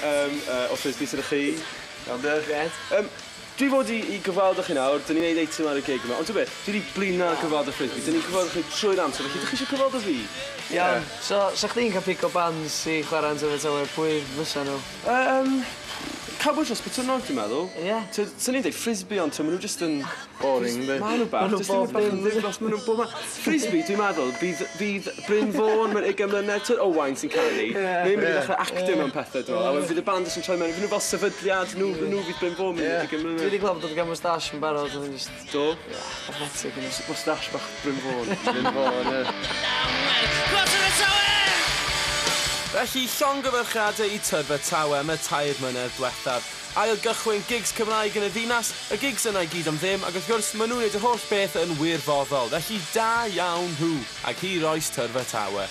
o Frisbee sydd â chi. Iawn de. Gret. Dwi fod i gyfaldo chi nawr, dyn ni'n neud eitem ar y gig yma, ond dwi'n dwi wedi blin na gyfaldo Frisbee, dyn ni'n gyfaldo chi trwy'r amser, felly ydych chi eisiau gyfaldo fi? Iawn, so chdi'n cael pico bands i chwarae yn tyfu tywyr, pwy fysa nhw? Cowboy dros bytynnog, dwi'n meddwl. Ie. Sa'n ni'n dweud Frisbee ond, maen nhw just yn... Boring, ynddi? Maen nhw bach, Maen nhw bob dim. Maen nhw'n bob man. Frisbee, dwi'n meddwl, bydd Bryn Fawn mewn 20 mlynedd, o Owain sy'n canu. Neu'n mynd i ddechrau actio mewn pethau, dwi'n meddwl. A wedyn fydd y band yn troi mewn, fydd nhw fel sefydliad, nhw fydd Bryn Fawn mewn 20 mlynedd. Dwi wedi gweld bod o'n moustache yn barod, dwi'n just... Do? Pathetic yn ysg. Moustache bach Bryn Fawn. Bryn Fawn, ie. Felly, llongyfarchiadau i Tyrfa Tawe am y 2 mlynedd diwethaf. Ail gychwyn gigs Cymraeg yn y ddinas, y gigs yna i gyd am ddim, ac wrth gwrs maen nhw'n neud y holl beth yn wirfoddol. Felly da iawn nhw, ac hi roes Tyrfa Tawe.